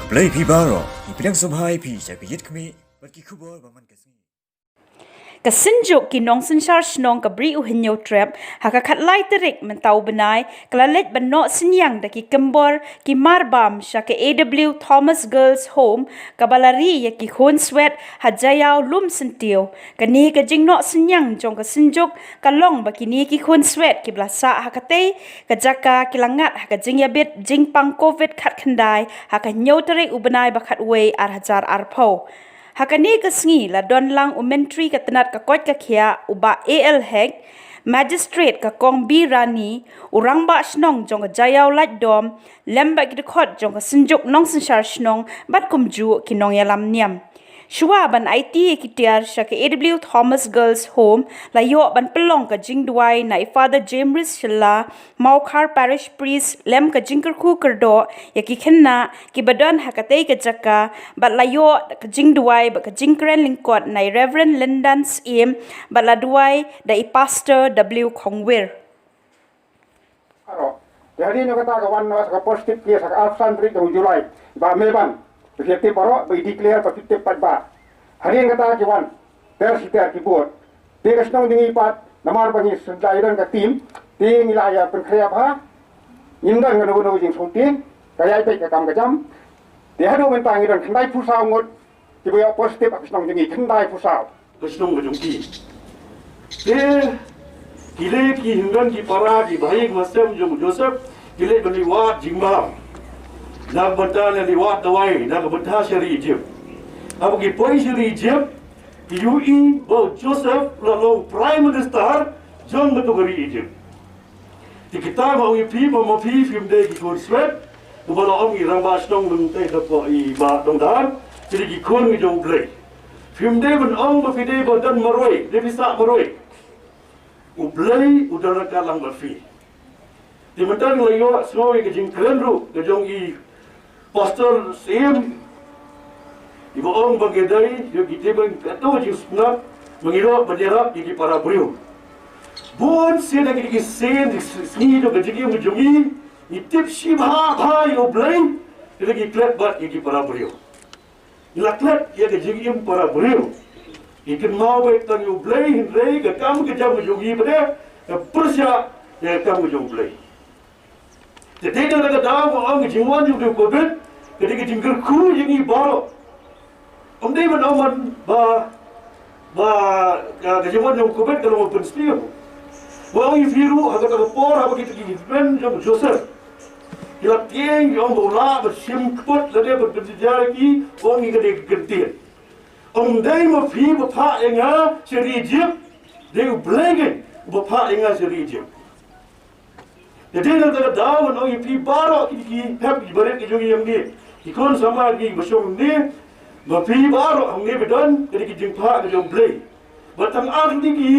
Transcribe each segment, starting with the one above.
Play Pibaro, Ipidang Sobhai Pi, Shakiyit Kmi, but Kikubo, Baman Kasi. Kasinjuk kinong sinsar snong kabri uhinyo trap haka katlai terik mentau benai kelalet benok Synniang daki kembor ki marbam syake AW Thomas Girls Home kabalari ya ki khon swet ha Jaiaw lum sentiu kani ka jingnok Synniang jong ka sinjuk kalong bakini ki khon swet ki blasa haka te ka jaka kilangat haka jingyabit jingpang covid khat khandai haka nyo terik ubenai bakat we ar hajar arpo Hakani kasngi la don lang umentri ka tenat ka kot ka khia uba AL hek magistrate ka kong bi rani urang ba snong jong ka Jaiaw lat dom lemba ki khot jong ka sinjuk nong sinsar snong bat kumju ki nong yalam niam Shua ban IT ki tiar sha ka AW Thomas Girls Home la yo ban pelong ka jingduai na Father James Shilla Maukhar Parish Priest lem ka jingker khu kerdo ya ki khenna ki badon hakatei ka jaka bat la yo ka jingduai ba ka jingkren lingkot na Reverend Lindans im bat la duai da Pastor W Khongwir Jadi nyo kata kawan ka positif kia sa absan tri dong Julai ba meban Fiati baro ba declare pa fitte padba hari kata kawan ter sitar kibot tegas nong dingi pat namar bangi sendairan ka tim ting ilaya penkhaya ba indang ngano no jing suntin kaya ite ka kam gajam de hado mentang iran khandai pusau ngot tiba positif ak nong dingi khandai pusau Krishnong gajong ki de kile ki hingan ki para ki bhai masam jong Joseph kile bani wa jingma nak batala liwat dawai nak batha syari jib abu ki poi syari jib ki UI bo Joseph lalu prime minister John batugari jib di kita mau pi mau pi film de ki kon swet bu bala om irang ba snong lung te da po I ba dong dan jadi ki kon mi jong play film de ban om ba fi de ba dan maroi de bisa maroi u play udara kalang ba fi di mentang layo snowy ke jing keren ru ke jong I Pastor Sim ibu orang bagedai yo kita bang kata je sunat mengiro bendera di para beliau bon sen lagi di sen sini do gajigi mujungi itip shibha bha yo blame lagi klep bat di para beliau ila klep ya gajigi para beliau ikan mau baik tan yo blame rei ga kam ke jam mujungi pada persya ya kam mujung blame jadi ada dalam orang jiwan juga COVID ketika jingkir ku yang ibaro omdai man oman ba jiwan yang COVID kalau mau penspio orang viru agak agak por apa kita gini yang Joseph hilap tiang yang bola bersimput lada berpenjara lagi orang ini gede gentir omdai mau pi bapa enga serijib dia belagan bapa enga serijib jadi ada daun orang pi baro ki hab ibarat ki jogi yang ni ikon sama ki besong ni ba pi baro ang ni bedon jadi ki jingpa ke jong play batang ang ni ki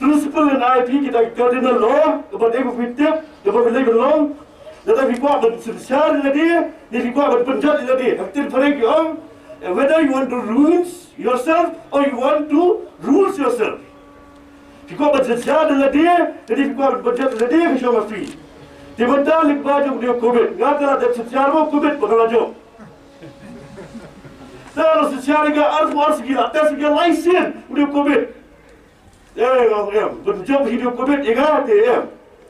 principle and IP kita cardinal law kepada ibu fitip kepada legal law tetapi kuat bersosial lagi ni kuat berpenjat lagi aktif farek yang whether you want to rules yourself or you want to rules yourself Fikau berjaya dengan dia, jadi fikau berjaya dengan dia kisah free. Tiba-tiba lepas jom dia COVID, ngata ada sosial mau COVID bakal jom. Kalau sosial ni harus gila, tes gila license dia COVID. Berjob hidup COVID, ingat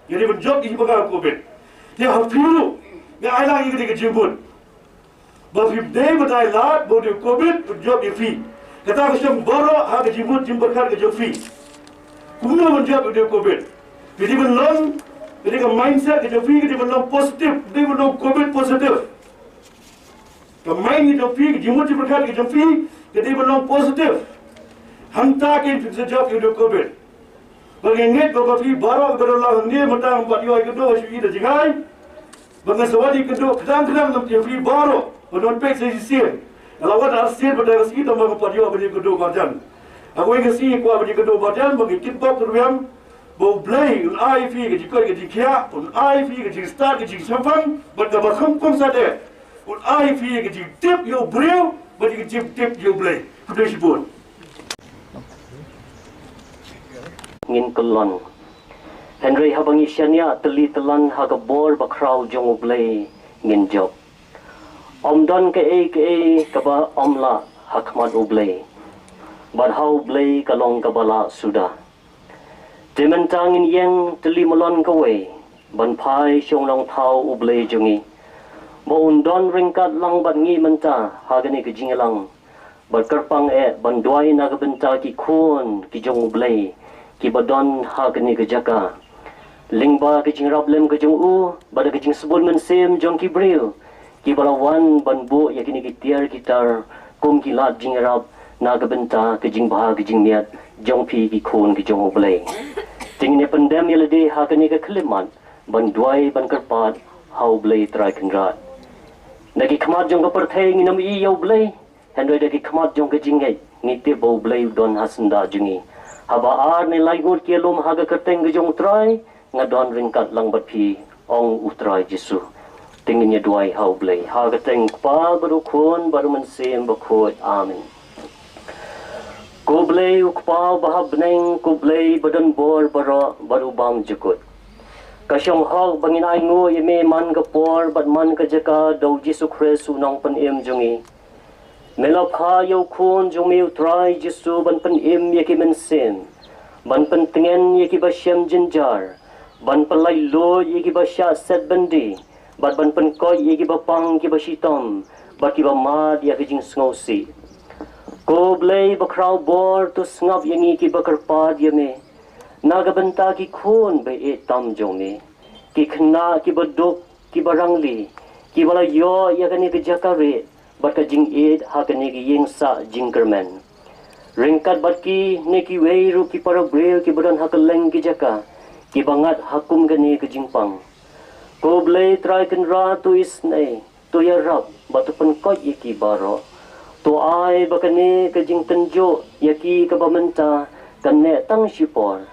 jadi berjob hidup bakal COVID. Dia harus pilu, nggak ada lagi ketika jemput. Bagi dia berdaya lat, dia COVID berjob dia free. Kata kisah baru harga jemput kan kerja free. Kumna menjawab dia COVID. Jadi belum, jadi mindset kita fikir dia belum positif, dia belum COVID positif. Kemain kita fikir jumut berkat kita fikir, jadi belum positif. Hantar ke sejak dia COVID. Baginget bapak fikir baru berlalu ni mentang empat hari kedua sudah jangai. Bangan sewadi kedua kadang-kadang dia fikir baru menonpek sesi. Kalau ada hasil pada segi tambah empat hari kedua kerjaan. Aku ingin sih kuah bagi kedua badan bagi kita terbiam bau play un IP ke jika ke jikia un IP ke jik start ke jik sampan berkabar kampung saja un IP ke jik tip yo brio bagi ke tip yo play kuda sibun ngin kelon Henry habangi syania teli telan ha ka bor ba kraw jong play ngin job Om don ke e kaba om la hakmat ublay. Bad hau blay kalong kabala sudah. Dementangin yang teli melon kawe. Ban pai syong long tau ublay jungi. Ba undon ringkat lang bat ngi menta hagani ke jingalang. Bat kerpang ban duai na benta ki kun ki jong ublay. Ki badon hagani ke jaka. Lingba ke jing rap lem ke jong u. Bada ke jing sebun men sem jong ki bril. Ki balawan ban bu yakini ki tiar gitar. Kum ki lat jing rap. Naga benta ke jing bah ke jing miat. Jong pi ki kun ki jong ublay. Tingin pandem yalade hagani ke keliman. Ban duai ban kerpat hau blay try kendrat. Nagi khamat jong ka perthai nginam I yau blay. Hendoi dagi khamat jong ka jingai ngite bau blay don hasanda jungi. Haba ar ni laigut ke lom haga kerteng ke jong try ngadon ringkat lang bat phi ong utrai Jesu. Tingin ya duai hau blay. Haga teng pa baru kun baru mensem bakot amin. Ko blay ukpa bahab neng ko blay badan bor baru bam jukut. Kasyong hog bangin ay ngo ime man ka por bat man ka jaka daw Jesu Christ unang pan im jungi. Melap ha yaw kun jung mi utray Jesu ban pan im yaki men sim. Ban pan tingen yaki ba siyam jinjar. Ban palay lo yaki ba siya set bandi. Bat ban pan koy yaki ba pang ki ba shitom. Bat ki ba mad yaki jing sngosi. Ko blay ba kraw bor to sngav yangi ki ba karpad yame. Nagabanta ki kun ba tam jome. Ki khna ki badok ki barangli. Ki bala yo yakani ke jakare. Bat ka jing ha kani ki ying sa jingkerman. Ringkat bat ki ne ki weiru ki para bril ki badan hakaleng ki jaka. Ki bangat hakum gani ke jingpang. Ko blay try kan ra tu isnay. Tu ya rap batu pen kot yaki baro. Tu ai bakani ke jing tenjo yaki ke bamenta kan ne tang shipor.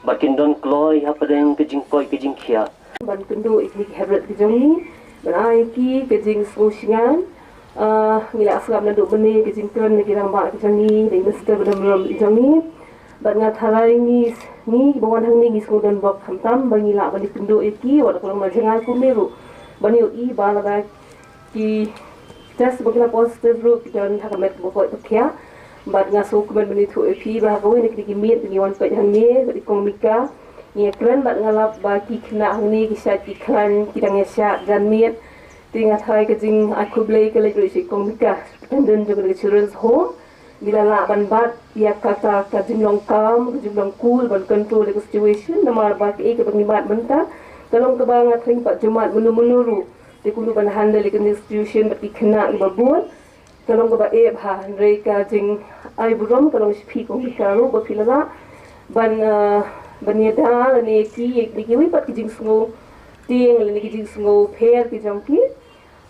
Bakin don kloy hapadeng ke jing koi ke jing khia. Ban kendo iklik hebret ke jongi. Ban ai ki ke jing smushingan. Ngila asgam na do bene ke jing kren ke ramba ke jongi. Deng mester badam ram jongi. Ban ngat halai ni bawan hang ni ngisku don bok khamtam ban ngila ban kendo iki wala kolong ma jangai ku meru. Ban yo I bala ba ki test bagla positive ru ki don hakamet bokoi to khia. Bat ngaso kumen beni thu epi bah gawe nek ki miet ni wan pe hang ni di komika ni kren bat ngalap ba ki khna hang ni ki sa ki khan ki dang sya jan miet tingat hai ke jing aku blay ke le si komika dan juga ke children's home bila la ban bat ya kata ka jing long kam jing long cool ban control the situation namar ba ke ke bang bat benta kalong ke bang athring pat jumat menu di kulu ban handle ke institution bat ki khna I babun kalong ko ba bha rei ka jing ai burom kalong spi ko mikaro bo pilala ban yada ni ki ki wi pat ki jing sngo ting ni ki jing sngo pher ki jong ki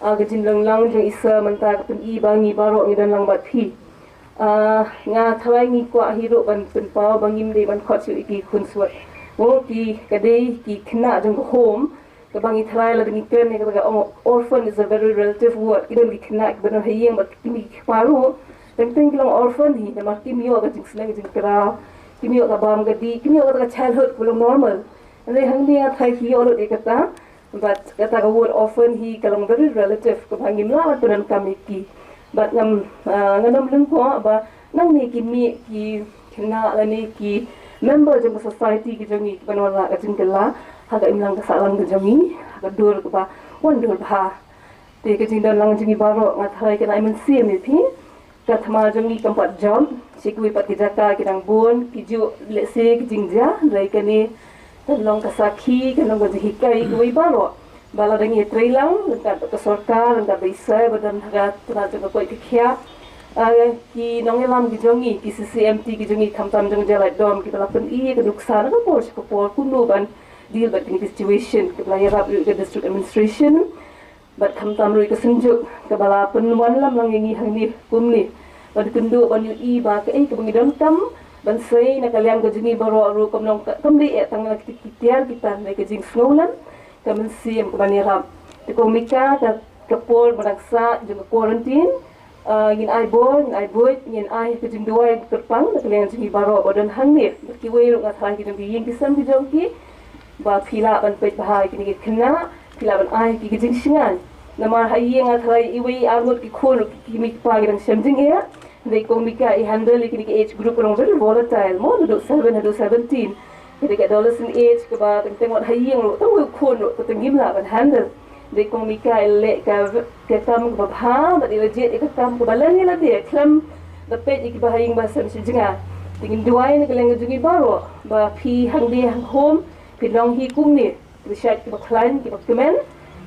ga jing lang jing isa manta ka pen I bangi baro ngi dan lang bat phi nga thawai ngi kwa hiro ban pen pa bangim de ban khot su ki khun suat mo ki ka dei ki khna jong home Kabangi thalai la ding ken ne ka orphan is a very relative word idan di khna ik ban hayeng bat kimi paru teng kilong orphan hi na mar kimi yo ga jing snang jing kra kimi yo ga bam ga di kimi yo ga childhood kulong normal ane hang ni thai ki yo de kata but kata ga word orphan hi kalong very relative kabangi mla tunan kamiki but nganam lung ko ba nang ni kimi ki khna la ni ki member jong society ki jongi banwala ka jing kala haga imlang ka salang ka jongi haga dur ka ba wan dur ba te ka jing dan lang jongi baro ngat hai ka naiman sim ni phi ka thama jongi kampat jom sikwi pat ki jaka ki dang bon ki ju le se ki jing ja lai ka ni tan long ka sakhi ka nang go ji kai ko wi baro bala dang ye trailang ka sarkar ka bisa badan haga tra jong ko ki khia ki nong elam ki jongi ki CCMT ki jongi thamtam jong jalai dom ki balapan I ka duksar ka por kunu ban deal but in situation ke bala yarap ke district administration but thamtam roi ka sinjuk ke bala penwan lam lang ngi hang ni kumni ban kundu ban I ba ke ke bangi dom tam ban sei na kaliam ka jongi baro ru kom nong kamli tang ki tiar kita na ke jing snowlan ka men sim ke ban yarap te komika ka por baraksa jong quarantine ngin ai boy ngin ai ke jing duai terpang na kalian jing baro badan hang ni ki wei ru ngat ki jong ying kisam ki jong ki ba phila ban pet bahai ki ni khna phila ban ai ki jing singan Nama hayeng athai iwi armut ki khon ki mi pa gi dang semjing ya. They kong mika I handle ki age group rong very volatile. Mo do 7 do 17. They get dollars in age ke ba teng wat hayeng ro tong khon ro teng gim la ban handle. They kong mika le ka tam ba bha ba di legit ka tam ko balan ni la de klam the page ki ba hayeng ba semjing a. Tingin duai ni keleng jungi baro ba pi hang de hang home pi long hi kum ni. Research ki ba client ki ba comment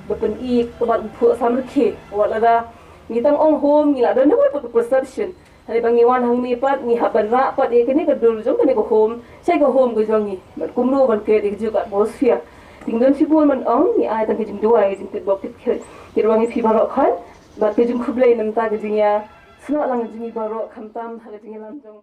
bepen I kebat pu samar ke wala da ni tang ong home ni la da no perception hari bangi wan hang ni pat ni haban ra pat e kini ka dur jong kini ko home sai ko home ko jong ni bat kumru ban ke de ju ka atmosphere ting don si bol man ong ni ai tang ke jing duai jing ke bok ke wangi pi baro khan bat ke jing khublai nam ta ke jing ya sno lang jing baro kham tam ha ke jing lam jong